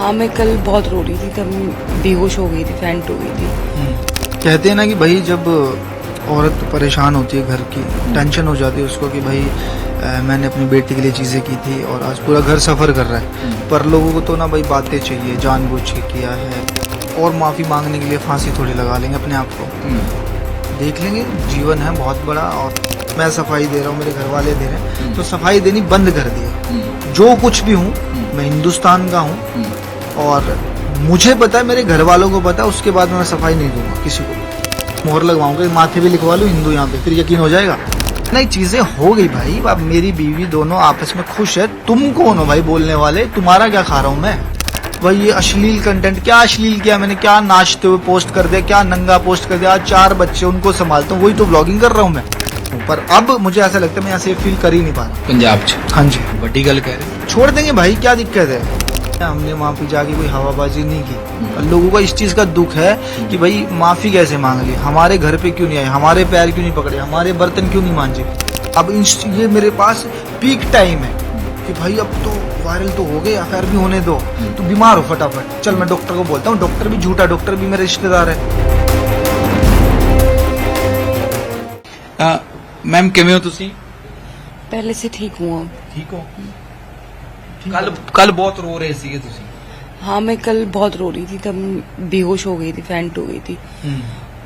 हाँ, मैं कल बहुत रो रही थी, तब बेहोश हो गई थी, फैंट हो गई थी। कहते हैं ना कि भाई जब औरत परेशान होती है, घर की टेंशन हो जाती है उसको कि भाई मैंने अपनी बेटी के लिए चीज़ें की थी और आज पूरा घर सफ़र कर रहा है। पर लोगों को तो ना भाई बातें चाहिए, जानबूझ के किया है और माफ़ी मांगने के लिए फांसी थोड़ी लगा लेंगे अपने आप को। देख लेंगे, जीवन है बहुत बड़ा और मैं सफाई दे रहा हूँ, मेरे घर वाले दे रहे हैं, तो सफाई देनी बंद कर दी है। जो कुछ भी हूँ मैं हिंदुस्तान का हूँ और मुझे पता है, मेरे घर वालों को पता है, उसके बाद मैं सफाई नहीं दूंगा किसी को। मोहर लगवाऊंगा, माथे पे लिखवा लूँ हिंदू यहाँ पे, फिर यकीन हो जाएगा। नहीं, चीजें हो गई भाई। अब मेरी बीवी दोनों आपस में खुश है, तुम कौन हो भाई बोलने वाले? तुम्हारा क्या खा रहा हूँ मैं? भाई ये अश्लील कंटेंट, क्या अश्लील किया मैंने? क्या नाचते हुए पोस्ट कर दिया, क्या नंगा पोस्ट कर दिया? आज 4 बच्चे, उनको संभालता हूँ, वही तो ब्लॉगिंग कर रहा हूँ मैं। पर अब मुझे ऐसा लगता है मैं यहाँ से फील कर ही नहीं पा रहा। पंजाब च हाँ जी, बड़ी गल कह रहे छोड़ देंगे भाई, क्या दिक्कत है? हमने वहाँ पे जाके कोई हवाबाजी नहीं की। और लोगों को इस चीज का दुख है कि भाई माफी कैसे मांग ली, हमारे घर पे क्यों नहीं आए, हमारे पैर क्यों नहीं पकड़े, हमारे बर्तन क्यों नहीं मांजे। अब ये मेरे पास पीक टाइम है कि भाई अब तो वायरल तो हो गए, अफेयर भी होने दो, तो बीमार हो फटाफट। चल मैं डॉक्टर को बोलता हूँ, डॉक्टर भी झूठा, डॉक्टर भी मेरे रिश्तेदार है। मैम किवें हो तुसी? पहले से ठीक हूँ अब। ठीक हो? कल बहुत रो रहे सीगे तुसी। हाँ, मैं कल बहुत रो रही थी, तब बेहोश हो गई थी, फैंट हो गई थी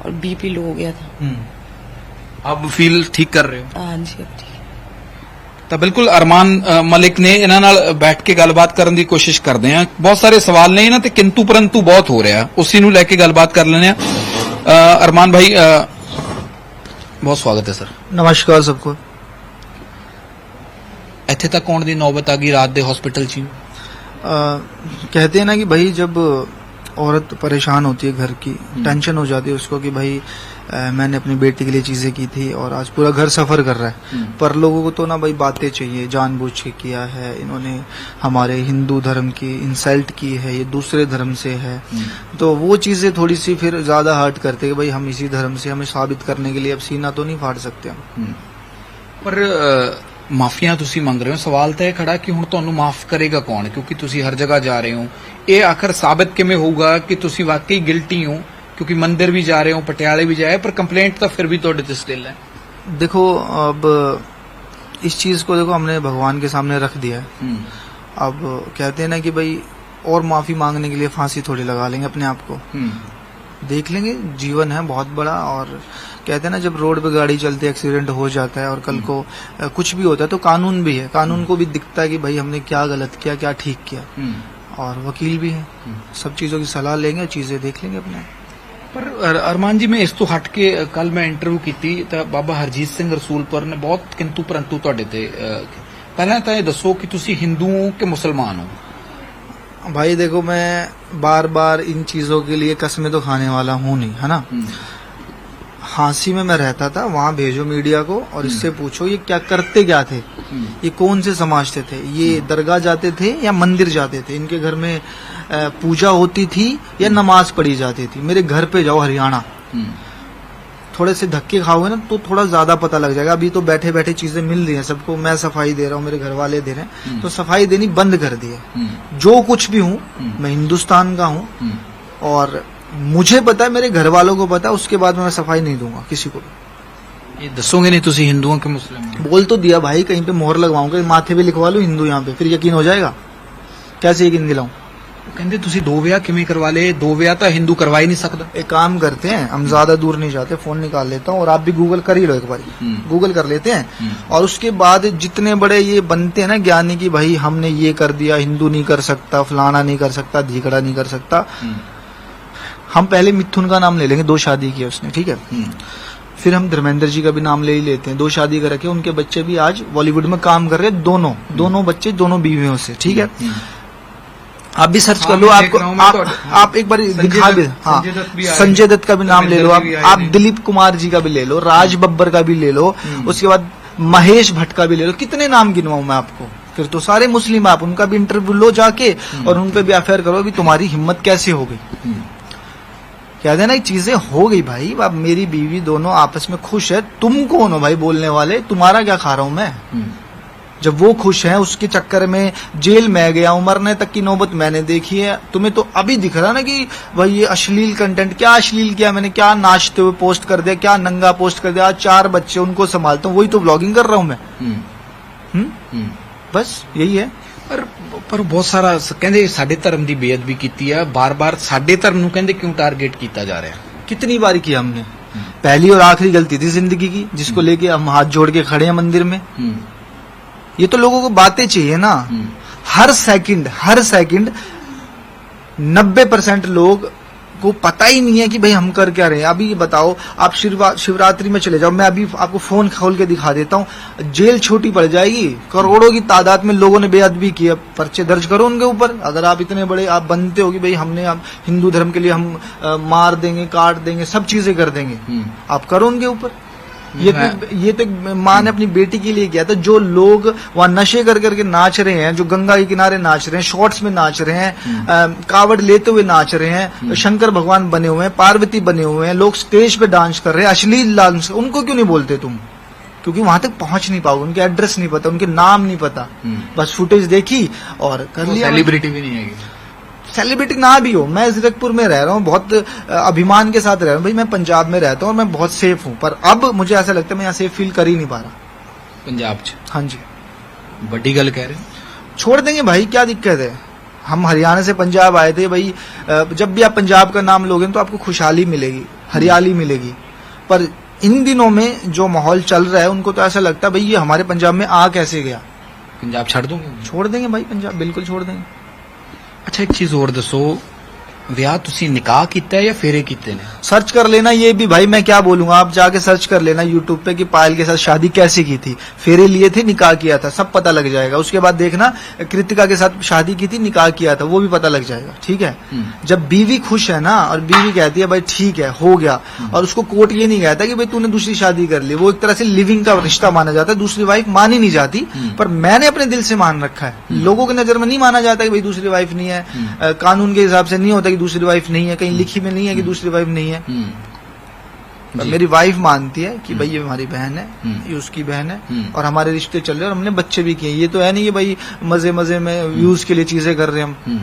और बीपी लो हो गया था। अब फील ठीक कर रहे हो? हाँ जी, अब ठीक। ਤਾਂ ਬਿਲਕੁਲ ਅਰਮਾਨ ਮਲਿਕ ਨੇ ਇਹਨਾਂ ਨਾਲ ਬੈਠ ਕੇ ਗੱਲਬਾਤ ਕਰਨ ਦੀ ਕੋਸ਼ਿਸ਼ ਕਰਦੇ ਆ। ਬਹੁਤ ਸਾਰੇ ਸਵਾਲ ਨੇ ਇਹਨਾਂ ਤੇ ਕਿੰਤੂ ਪਰੰਤੂ ਬਹੁਤ ਹੋ ਰਿਹਾ, ਉਸੇ ਨੂੰ ਲੈ ਕੇ ਗੱਲਬਾਤ ਕਰ ਲੈਣੇ ਆ। ਅਰਮਾਨ ਭਾਈ ਬਹੁਤ ਸਵਾਗਤ ਹੈ ਸਰ। नमस्कार सबको। ਇੱਥੇ ਤੱਕ ਆਉਣ ਦੀ ਨੌਬਤ ਆ ਗਈ ਰਾਤ ਦੇ ਹਸਪੀਟਲ 'ਚ ਹੀ। कहते हैं ना कि भाई जब औरत परेशान होती है, घर की टेंशन हो जाती है उसको कि भाई मैंने अपनी बेटी के लिए चीजें की थी और आज पूरा घर सफर कर रहा है। पर लोगों को तो ना भाई बातें चाहिए, जानबूझ के किया है, इन्होंने हमारे हिंदू धर्म की इंसल्ट की है, ये दूसरे धर्म से है, तो वो चीजें थोड़ी सी फिर ज्यादा हर्ट करते हैं कि भाई हम इसी धर्म से, हमें साबित करने के लिए अब सीना तो नहीं फाड़ सकते हम। ਪਰ ਮਾਫੀਆਂ ਤੁਸੀਂ ਮੰਗ ਰਹੇ ਹੋ, ਸਵਾਲ ਤਾਂ ਇਹ ਖੜਾ ਕਿ ਹੁਣ ਤੁਹਾਨੂੰ ਮਾਫ ਕਰੇਗਾ ਕੌਣ? ਕਿਉਂਕਿ ਤੁਸੀਂ ਹਰ ਜਗ੍ਹਾ ਜਾ ਰਹੇ ਹੋ, ਇਹ ਆਖਰ ਸਾਬਿਤ ਕਿਵੇਂ ਹੋਊਗਾ ਕਿ ਤੁਸੀਂ ਵਾਕਈ ਗਿਲਟੀ ਹੋ? क्योंकि मंदिर भी जा रहे हो, पटियाले भी जाए, पर कंप्लेंट तो फिर भी थोड़े स्टिल है। देखो अब इस चीज को देखो हमने भगवान के सामने रख दिया है। अब कहते हैं ना कि भाई और माफी मांगने के लिए फांसी थोड़ी लगा लेंगे अपने आप को। देख लेंगे, जीवन है बहुत बड़ा और कहते हैं ना जब रोड पे गाड़ी चलती है एक्सीडेंट हो जाता है और कल को कुछ भी होता है तो कानून भी है, कानून को भी दिखता है कि भाई हमने क्या गलत किया, क्या ठीक किया, और वकील भी है, सब चीजों की सलाह लेंगे, चीजें देख लेंगे अपने। ਪਰ ਅਰਮਾਨ ਜੀ, ਮੈਂ ਇਸ ਤੋਂ ਹਟ ਕੇ ਕੱਲ ਮੈਂ ਇੰਟਰਵਿਊ ਕੀਤੀ ਤਾਂ ਬਾਬਾ ਹਰਜੀਤ ਸਿੰਘ ਰਸੂਲਪੁਰ ਨੇ ਬਹੁਤ ਕਿੰਤੂ ਪਰੰਤੂ ਤੁਹਾਡੇ ਤੇ। ਪਹਿਲਾਂ ਤਾਂ ਇਹ ਦੱਸੋ ਕਿ ਤੁਸੀਂ ਹਿੰਦੂ ਹੋ ਕਿ ਮੁਸਲमान हो? भाई देखो, मैं बार बार इन चीजों के लिए कसमें तो खाने वाला हूँ नहीं, है ना। हाँसी में मैं रहता था, वहाँ भेजो मीडिया को और इससे पूछो ये क्या करते क्या थे, ये कौन से समाज से थे, ये दरगाह जाते थे या मंदिर जाते थे, इनके घर में पूजा होती थी या नमाज पढ़ी जाती थी। मेरे घर पे जाओ हरियाणा, थोड़े से धक्के खाओगे ना तो थोड़ा ज्यादा पता लग जाएगा। अभी तो बैठे बैठे चीजें मिल रही हैं सबको, मैं सफाई दे रहा हूँ, मेरे घर वाले दे रहे हैं, तो सफाई देनी बंद कर दी है। जो कुछ भी हूँ मैं हिंदुस्तान का हूँ और मुझे पता है, मेरे घर वालों को पता है, उसके बाद मैं सफाई नहीं दूंगा किसी को भी। ये दसोगे नहीं तुसी हिंदू हो कि मुस्लिम हो? बोल तो दिया भाई, कहीं पे मोहर लगवाऊंगा, माथे पे लिखवा लूं हिंदू यहाँ पे, फिर यकीन हो जाएगा। कैसे यकीन दिलाऊं? ਕਹਿੰਦੇ ਤੁਸੀਂ ਦੋ ਵਿਆਹ ਕਿਵੇਂ ਕਰਵਾ ਲਏ? ਦੋ ਵਿਆਹ ਤਾਂ ਹਿੰਦੂ करवा ही नहीं सकता। एक काम करते हैं, हम ज्यादा दूर नहीं जाते, फोन निकाल लेता हूँ और आप भी गूगल कर ही लो, एक बार गूगल कर लेते हैं और उसके बाद जितने बड़े ये बनते हैं ना ज्ञानी की भाई हमने ये कर दिया, हिंदू नहीं कर सकता, फलाना नहीं कर सकता, धीकड़ा नहीं कर सकता, हम पहले मिथुन का नाम ले लेंगे, 2 शादी की उसने, ठीक है। फिर हम धर्मेंद्र जी का भी नाम ले ही लेते हैं, 2 शादी कर रखे, उनके बच्चे भी आज बॉलीवुड में काम कर रहे हैं, दोनों बच्चे दोनों बीवियों से, ठीक है। आप भी सर्च कर लो, आप एक बार दिखा भी, हाँ संजय दत्त का भी नाम ले लो, आप दिलीप कुमार जी का भी ले लो, राज बब्बर का भी ले लो, उसके बाद महेश भट्ट का भी ले लो, कितने नाम गिनवाऊं मैं आपको? फिर तो सारे मुस्लिम, आप उनका भी इंटरव्यू लो जाके और उन पे भी अफेयर करो, भी तुम्हारी हिम्मत कैसे हो गई? कहते हैं ना चीजें हो गई भाई। अब मेरी बीवी दोनों आपस में खुश है, तुम कौन हो भाई बोलने वाले? तुम्हारा क्या खा रहा हूं मैं? जब वो खुश हैं, उसके चक्कर में जेल में गया हूं, मरने तक की नौबत मैंने देखी है। तुम्हें तो अभी दिख रहा ना कि भाई ये अश्लील कंटेंट, क्या अश्लील किया मैंने, क्या नाचते हुए पोस्ट कर दिया, क्या नंगा पोस्ट कर दिया। आज 4 बच्चे उनको संभालता हूँ, वही तो व्लॉगिंग कर रहा हूं मैं। बस यही है। ਪਰ ਬਹੁਤ ਸਾਰਾ ਕਹਿੰਦੇ ਸਾਡੇ ਧਰਮ ਦੀ ਬੇਅਦਬੀ ਕੀਤੀ ਆ, ਬਾਰ-ਬਾਰ ਸਾਡੇ ਧਰਮ ਨੂੰ ਕਹਿੰਦੇ ਕਿਉਂ ਟਾਰਗੇਟ ਕੀਤਾ ਜਾ ਰਿਹਾ? कितनी बार किया हमने, पहली और आखिरी गलती थी जिंदगी की, जिसको लेके हम हाथ जोड़ के खड़े हैं मंदिर में। ये तो लोगों को बातें चाहिए ना। हर सेकंड 90% लोग को पता ही नहीं है कि भाई हम कर क्या रहे हैं। अभी बताओ, आप शिवरात्रि में चले जाओ, मैं अभी आपको फोन खोल के दिखा देता हूँ, जेल छोटी पड़ जाएगी। करोड़ों की तादाद में लोगों ने बेअदबी की है, पर्चे दर्ज करो उनके ऊपर। अगर आप इतने बड़े आप बनते हो कि भाई हमने आप हिंदू धर्म के लिए हम मार देंगे, काट देंगे, सब चीजें कर देंगे, आप करो उनके ऊपर। ये तो माँ ने अपनी बेटी के लिए किया था। जो लोग वहां नशे कर करके नाच रहे हैं, जो गंगा के किनारे नाच रहे हैं, शॉर्ट्स में नाच रहे हैं, कावड़ लेते हुए नाच रहे हैं, शंकर भगवान बने हुए हैं, पार्वती बने हुए हैं, लोग स्टेज पे डांस कर रहे हैं, अश्लील डांस, उनको क्यों नहीं बोलते तुम? क्योंकि वहां तक पहुंच नहीं पाओगे, उनके एड्रेस नहीं पता, उनके नाम नहीं पता, बस फुटेज देखी और कर लिया। सेलिब्रिटी भी नहीं है, सेलिब्रिटी ना भी हो। मैं जीरकपुर में रह रहा हूँ, बहुत अभिमान के साथ रह रहा हूँ। भाई मैं पंजाब में रहता हूँ और मैं बहुत सेफ हूँ, पर अब मुझे ऐसा लगता है मैं यहाँ सेफ फील कर ही नहीं पा रहा पंजाब च। हाँ जी, बड़ी गल कह रहे। छोड़ देंगे भाई, क्या दिक्कत है। हम हरियाणा से पंजाब आए थे भाई। जब भी आप पंजाब का नाम लोगे तो आपको खुशहाली मिलेगी, हरियाली मिलेगी। पर इन दिनों में जो माहौल चल रहा है, उनको तो ऐसा लगता है भाई ये हमारे पंजाब में आ कैसे गया। पंजाब छोड़ दोगे? छोड़ देंगे भाई, पंजाब बिल्कुल छोड़ देंगे। अच्छा, एक चीज और दसो, ਵਿਆਹ ਤੁਸੀਂ ਨਿਕਾਹ ਕੀਤਾ ਹੈ या फेरे ਕੀਤੇ ਨੇ? सर्च कर लेना, ये भी भाई मैं क्या बोलूंगा, आप जाके सर्च कर लेना यूट्यूब पे कि पायल के साथ शादी कैसे की थी, फेरे लिए थे, निकाह किया था, सब पता लग जाएगा। उसके बाद देखना कृतिका के साथ शादी की थी, निकाह किया था, वो भी पता लग जाएगा। ठीक है, जब बीवी खुश है ना और बीवी कहती है भाई ठीक है हो गया, और उसको कोर्ट ये नहीं कहता कि भाई तूने दूसरी शादी कर ली, वो एक तरह से लिविंग का रिश्ता माना जाता है। दूसरी वाइफ मानी नहीं जाती, पर मैंने अपने दिल से मान रखा है। लोगों की नजर में नहीं माना जाता कि भाई दूसरी वाइफ नहीं है, कानून के हिसाब से नहीं होता कि दूसरी वाइफ नहीं है, कहीं लिखी में नहीं है कि दूसरी वाइफ नहीं है। मेरी वाइफ मानती है कि भाई ये हमारी बहन है, ये उसकी बहन है, और हमारे रिश्ते चल रहे हैं और हमने बच्चे भी किए। ये तो है नहीं कि भाई मजे मजे में व्यूज के लिए चीजें कर रहे हैं हम।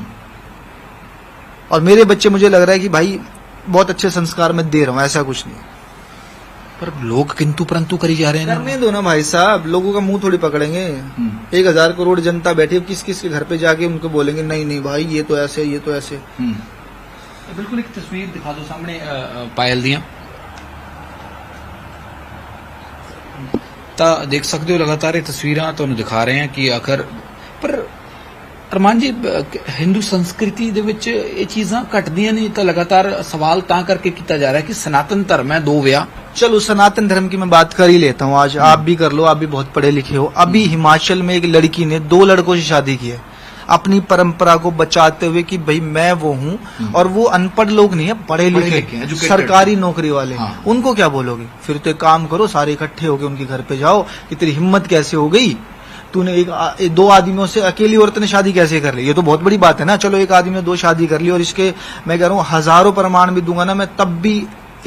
और मेरे बच्चे, मुझे लग रहा है कि भाई बहुत अच्छे संस्कार मैं दे रहा हूँ, ऐसा कुछ नहीं। पर लोग किंतु परंतु करी जा रहे हैं। करने दो ना भाई साहब, लोगों का मुंह थोड़ी पकड़ेंगे। 1000 करोड़ जनता बैठी है, किस किस के घर पे जाके उनको बोलेंगे नहीं नहीं भाई ये तो ऐसे, ये तो ऐसे। बिल्कुल एक तस्वीर दिखा दो सामने पायल दियां, ਤਾਂ ਦੇਖ ਸਕਦੇ ਹੋ ਲਗਾਤਾਰ ਇਹ ਤਸਵੀਰਾਂ ਤੁਹਾਨੂੰ ਦਿਖਾ ਰਹੇ ਹਾਂ ਕਿ ਆਖਰ ਪਰ ਅਰਮਾਨ ਜੀ ਹਿੰਦੂ ਸੰਸਕ੍ਰਿਤੀ ਦੇ ਵਿੱਚ ਇਹ ਚੀਜ਼ਾਂ ਘਟਦੀਆਂ ਨਹੀਂ ਤਾਂ ਲਗਾਤਾਰ ਸਵਾਲ ਤਾਂ ਕਰਕੇ ਕੀਤਾ ਜਾ ਰਿਹਾ ਕਿ ਸਨਾਤਨ ਧਰਮ ਹੈ, 2 ਵਿਆਹ। चलो सनातन धर्म की मैं बात कर ही लेता हूँ आज, आप भी कर लो, आप भी बहुत पढ़े लिखे हो। अभी हिमाचल में एक लड़की ने 2 लड़कों से शादी की है, अपनी परंपरा को बचाते हुए कि भाई मैं वो हूँ, और वो अनपढ़ लोग नहीं है, पढ़े लिखे सरकारी नौकरी वाले। हाँ। उनको क्या बोलोगे? फिर तो एक काम करो, सारे इकट्ठे होके उनके घर पे जाओ कि तेरी हिम्मत कैसे हो गई, तूने 2 आदमियों से, अकेली औरत ने शादी कैसे कर ली। ये तो बहुत बड़ी बात है ना। चलो एक आदमी ने 2 शादी कर ली, और इसके मैं कह रहा हूँ हजारों प्रमाण भी दूंगा ना मैं, तब भी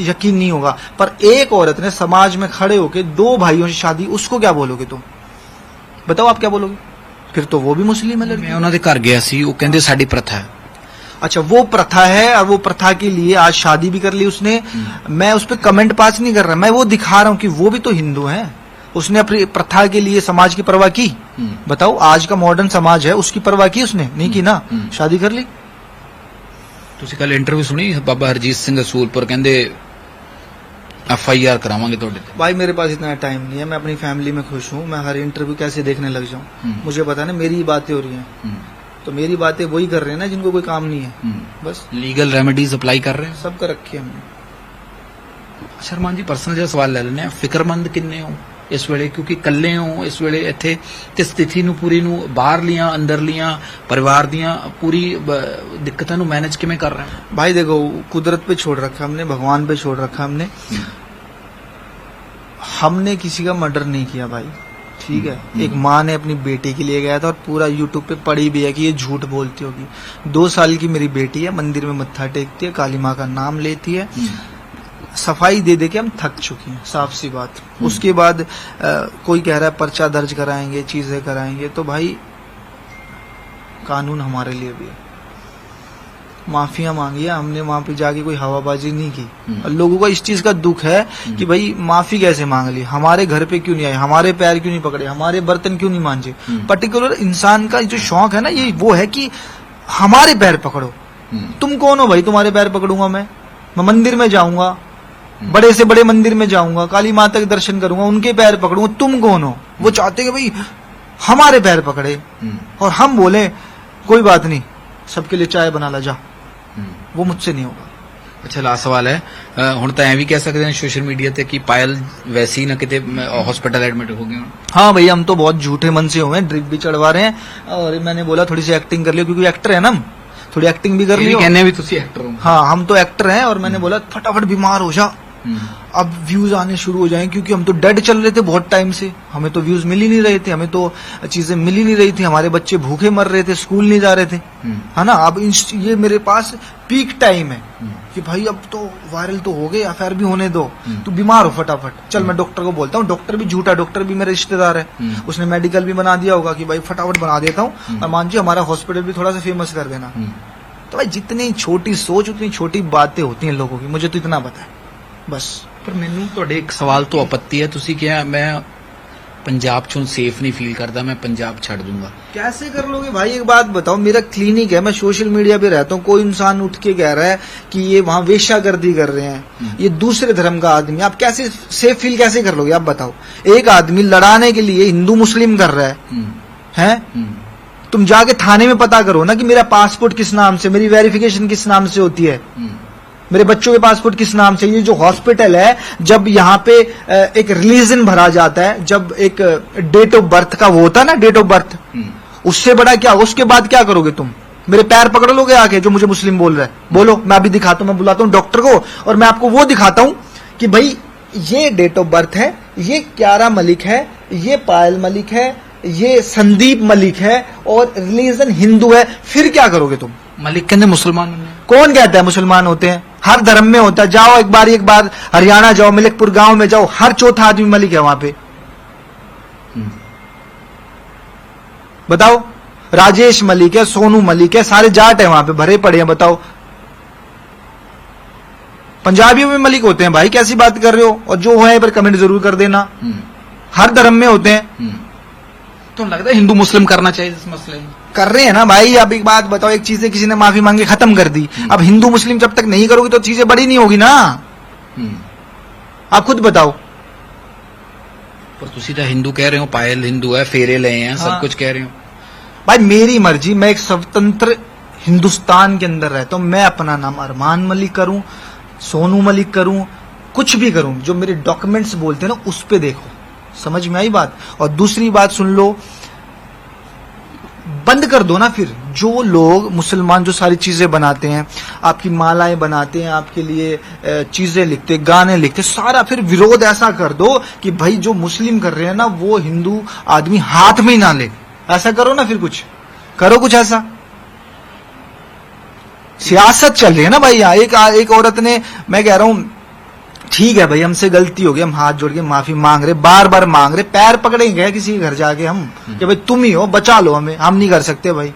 यकीन नहीं होगा। पर एक औरत ने समाज में खड़े होके 2 भाइयों से शादी, उसको क्या बोलोगे तुम? बताओ आप क्या बोलोगे? फिर तो वो भी मुस्लिम है। मैं उन्होंने घर गया सी, वो कहते साडी प्रथा है। अच्छा, वो प्रथा है, और वो प्रथा के लिए आज शादी भी कर ली उसने। मैं उस पर कमेंट पास नहीं कर रहा, मैं वो दिखा रहा हूं कि वो भी तो हिंदू है। उसने अपनी प्रथा के लिए समाज की परवाह की। बताओ, आज का मॉडर्न समाज है, उसकी परवाह की उसने? नहीं की ना, शादी कर ली। ਤੁਸੀਂ ਕੱਲ ਇੰਟਰਵਿਊ ਸੁਣੀ ਬਾਬਾ ਹਰਜੀਤ ਸਿੰਘ ਰਸੂਲਪੁਰ ਕਹਿੰਦੇ FIR करावांगे ਤੁਹਾਡੇ ਤੇ। भाई मेरे पास इतना टाइम नहीं है, मैं अपनी फैमिली में खुश हूँ। मैं हर इंटरव्यू कैसे देखने लग जाऊँ? मुझे पता है ना, मेरी बातें हो रही हैं, तो मेरी बातें वही कर रहे हैं ना जिनको कोई काम नहीं है। बस लीगल रेमेडीज अप्लाई कर रहे हैं, सब कर रखी है हमने। शर्मा जी पर्सनल ਜਿਹਾ ਸਵਾਲ ਲੈ ਲੈਣੇ ਆ, ਫਿਕਰਮੰਦ ਕਿੰਨੇ ਹੋ ਇਸ ਵੇਲੇ? ਕਿਉਂਕਿ ਇਕੱਲੇ ਹੋ ਇਸ ਵੇਲੇ ਇੱਥੇ, ਤੇ ਸਥਿਤੀ ਨੂੰ ਪੂਰੀ ਨੂੰ ਬਾਹਰਲੀਆਂ ਅੰਦਰਲੀਆਂ ਪਰਿਵਾਰ ਦੀਆਂ ਪੂਰੀ ਦਿੱਕਤਾਂ ਨੂੰ ਮੈਨੇਜ ਕਿਵੇਂ ਕਰ ਰਹੇ ਹੋ? भाई देखो, कुदरत पे छोड़ रखा हमने, भगवान पे छोड़ रखा हमने। हमने किसी का मर्डर नहीं किया भाई, ठीक है। एक माँ ने अपनी बेटी के लिए गया था, और पूरा यूट्यूब पे पड़ी भी है कि ये झूठ बोलती होगी। 2 साल की मेरी बेटी है, मंदिर में मत्था टेकती है, काली माँ का नाम लेती है। सफाई दे दे के हम थक चुके हैं, साफ सी बात। उसके बाद कोई कह रहा है पर्चा दर्ज कराएंगे, चीजें कराएंगे, तो भाई कानून हमारे लिए भी है। माफिया मांगी है हमने, वहां पे जाके कोई हवाबाजी नहीं की। और लोगों का इस चीज का दुख है कि भाई माफी कैसे मांग ली, हमारे घर पे क्यों नहीं आए, हमारे पैर क्यों नहीं पकड़े, हमारे बर्तन क्यों नहीं मांजे। पर्टिकुलर इंसान का जो शौक है ना, ये वो है कि हमारे पैर पकड़ो। तुम कौन हो भाई, तुम्हारे पैर पकड़ूंगा मैं मंदिर में जाऊंगा, बड़े से बड़े मंदिर में जाऊंगा, काली माता के दर्शन करूंगा, उनके पैर पकड़ूंगा। तुम कौन हो? वो चाहते कि भाई हमारे पैर पकड़े और हम बोले कोई बात नहीं, सबके लिए चाय बना ला जा। वो मुझसे नहीं होगा। ਅੱਛਾ ਲਾਸਟ ਸਵਾਲ ਹੈ, ਹੁਣ ਤਾਂ ਐ ਵੀ ਕਹਿ ਸਕਦੇ ਹਾਂ ਸੋਸ਼ਲ ਮੀਡੀਆ ਤੇ ਕਿ ਪਾਇਲ ਵੈਸੀ ਨਾ ਕਿਤੇ ਹਸਪੀਟਲ ਐਡਮਿਟ ਹੋ ਗਏ ਹੁਣ। हाँ भैया, हम तो बहुत झूठे मन से हुए हैं, ड्रिप भी चढ़वा रहे हैं। और मैंने बोला थोड़ी सी एक्टिंग कर लियो, क्योंकि एक्टर है ना हम, थोड़ी एक्टिंग भी कर ਇਹ ਵੀ लियो। ਕਹਿੰਦੇ ਆ ਵੀ ਤੁਸੀਂ ਐਕਟਰ ਹੋ। हाँ, हम तो एक्टर हैं। और मैंने बोला फटाफट बीमार हो जा, अब व्यूज आने शुरू हो जाएं, क्योंकि हम तो डेड चल रहे थे बहुत टाइम से, हमें तो व्यूज मिल ही नहीं रहे थे, हमें तो चीजें मिल ही नहीं रही थी, हमारे बच्चे भूखे मर रहे थे, स्कूल नहीं जा रहे थे, है ना। अब ये मेरे पास पीक टाइम है कि भाई अब तो वायरल तो हो गए, अफेयर भी होने दो, तू बीमार हो फटाफट चल। मैं डॉक्टर को बोलता हूँ, डॉक्टर भी झूठा, डॉक्टर भी मेरा रिश्तेदार है, उसने मेडिकल भी बना दिया होगा कि भाई फटाफट बना देता हूँ, और मान जी हमारा हॉस्पिटल भी थोड़ा सा फेमस कर देना। तो भाई जितनी छोटी सोच उतनी छोटी बातें होती हैं लोगों की, मुझे तो इतना पता है बस। ਪਰ ਮੈਨੂੰ ਤੁਹਾਡੇ ਇੱਕ ਸਵਾਲ ਤੋਂ ਆਪੱਤੀ ਹੈ, ਤੁਸੀਂ ਕਿਹਾ ਮੈਂ ਪੰਜਾਬ ਚੋਂ ਸੇਫ ਨਹੀਂ ਫੀਲ ਕਰਦਾ, ਮੈਂ ਪੰਜਾਬ ਛੱਡ दूंगा। कैसे कर लोगे भाई? एक बात बताओ, मेरा क्लिनिक है, मैं सोशल मीडिया पे रहता हूँ, कोई इंसान उठ के कह रहा है कि ये वहाँ वेश्यागर्दी कर रहे हैं, ये दूसरे धर्म का आदमी, आप कैसे सेफ फील कैसे कर लोगे? आप बताओ। एक आदमी लड़ाने के लिए हिंदू मुस्लिम कर रहा है, तुम जाके थाने में पता करो ना कि मेरा पासपोर्ट किस नाम से, मेरी वेरिफिकेशन किस नाम से होती है, मेरे बच्चों के पासपोर्ट किस नाम से। ये जो हॉस्पिटल है, जब यहाँ पे एक रिलीजन भरा जाता है, जब एक डेट ऑफ बर्थ का वो होता है ना, डेट ऑफ बर्थ, उससे बड़ा क्या, उसके बाद क्या करोगे तुम? मेरे पैर पकड़ लोगे आके, जो मुझे मुस्लिम बोल रहा है? बोलो, मैं अभी दिखाता हूं, मैं बुलाता हूं डॉक्टर को, और मैं आपको वो दिखाता हूं कि भाई ये डेट ऑफ बर्थ है, ये क्यारा मलिक है, ये पायल मलिक है, ये संदीप मलिक है, और रिलीजन हिंदू है। फिर क्या करोगे तुम? मलिक कहते मुसलमान होने। कौन कहता है मुसलमान होते हैं? हर धर्म में होता है। जाओ एक बार हरियाणा जाओ, मलिकपुर गांव में जाओ, हर चौथा आदमी मलिक है वहां पे। बताओ, राजेश मलिक है, सोनू मलिक है, सारे जाट है वहां पे भरे पड़े हैं। बताओ, पंजाबियों में मलिक होते हैं भाई, कैसी बात कर रहे हो? और जो है पर कमेंट जरूर कर देना। हर धर्म में होते हैं। तो लगता है हिंदू मुस्लिम करना चाहिए इस मसले में? कर रहे हैं ना भाई। अब एक बात बताओ, एक चीज से किसी ने माफी मांगी, खत्म कर दी, अब हिंदू मुस्लिम जब तक नहीं करोगे तो चीजें बड़ी नहीं होगी ना। आप खुद बताओ। पर तुसी तो हिंदू कह रहे हो, पायल हिंदू है, फेरे ले हैं, सब हाँ। कुछ कह रहे हो। भाई मेरी मर्जी, मैं एक स्वतंत्र हिंदुस्तान के अंदर रहता हूं। मैं अपना नाम अरमान मलिक करूं, सोनू मलिक करूं, कुछ भी करूं, जो मेरे डॉक्यूमेंट्स बोलते हैं ना, उस पे देखो। समझ में आई बात? और दूसरी बात सुन लो, बंद कर दो ना फिर। जो लोग मुसलमान जो सारी चीजें बनाते हैं, आपकी मालाएं बनाते हैं, आपके लिए चीजें लिखते, गाने लिखते, सारा फिर विरोध ऐसा कर दो कि भाई जो मुस्लिम कर रहे हैं ना, वो हिंदू आदमी हाथ में ही ना ले। ऐसा करो ना, फिर कुछ करो, कुछ ऐसा। सियासत चल रही है ना भाई यहाँ। एक औरत ने, मैं कह रहा हूं ठीक है भाई, हमसे गलती हो गई, हम हाथ जोड़ के माफी मांग रहे, बार बार मांग रहे, पैर पकड़ेंगे किसी के घर जाके हम कि भाई तुम ही हो, बचा लो हमें। हम नहीं कर सकते भाई,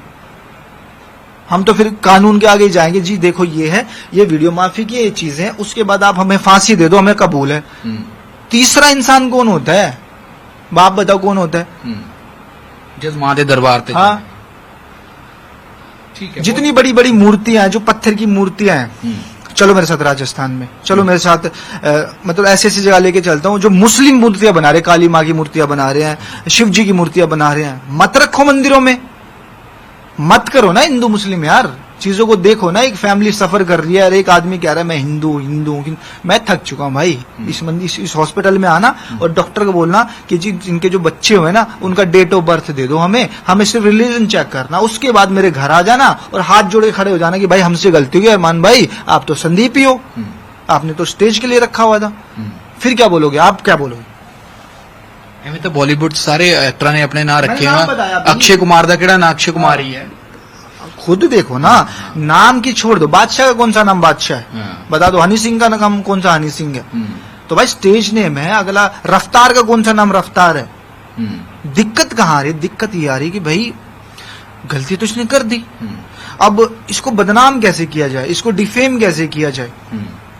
हम तो फिर कानून के आगे जाएंगे। जी देखो, ये है, ये वीडियो माफी की ये चीजें हैं, उसके बाद आप हमें फांसी दे दो, हमें कबूल है। तीसरा इंसान कौन होता है? बाप बताओ कौन होता है? जिस मां दे दरबार पे। हाँ, ठीक है। जितनी बड़ी बड़ी मूर्तियां हैं, जो पत्थर की मूर्तियां हैं, चलो मेरे साथ राजस्थान में, चलो मेरे साथ मतलब ऐसी ऐसी जगह लेके चलता हूँ, जो मुस्लिम मूर्तियां बना रहे, काली माँ की मूर्तियां बना रहे हैं, शिव जी की मूर्तियां बना रहे हैं, मत रखो मंदिरों में। मत करो ना हिंदू मुस्लिम यार, चीजों को देखो ना। एक फैमिली सफर कर रही है और एक आदमी कह रहा है मैं हिंदू हिंदू हूं। मैं थक चुका हूं भाई इस हॉस्पिटल में आना और डॉक्टर को बोलना कि जी जिनके जो बच्चे हुए ना, उनका डेट ऑफ बर्थ दे दो, हमें सिर्फ रिलीजन चेक करना, उसके बाद मेरे घर आ जाना और हाथ जोड़ के खड़े हो जाना कि भाई हमसे गलती हुई, अरमान भाई आप तो संदीप ही हो, आपने तो स्टेज के लिए रखा हुआ था। फिर क्या बोलोगे? आप क्या बोलोगे? ਐਵੇਂ ਤਾਂ ਬਾਲੀਵੁੱਡ ਸਾਰੇ ਐਕਟਰਾਂ ਨੇ ਆਪਣੇ ਨਾਂ ਰੱਖੇ ਨਾਮ ਆ। बताया अभी। ਅਕਸ਼ੇ ਕੁਮਾਰ ਦਾ ਕਿਹੜਾ ਨਾਂ? ਅਕਸ਼ੇ ਕੁਮਾਰ ਹੀ ਹੈ। खुद देखो ना, नाम की छोड़ दो, बादशाह का कौन सा नाम बादशाह है, हाँ। बता दो। हनी सिंह का नाम कौन सा हनी सिंह है? तो भाई स्टेज नेम है। अगला रफ्तार का कौन सा नाम रफ्तार है? दिक्कत कहाँ आ रही? दिक्कत ये आ रही कि भाई गलती तो इसने कर दी, अब इसको बदनाम कैसे किया जाए, इसको डिफेम कैसे किया जाए।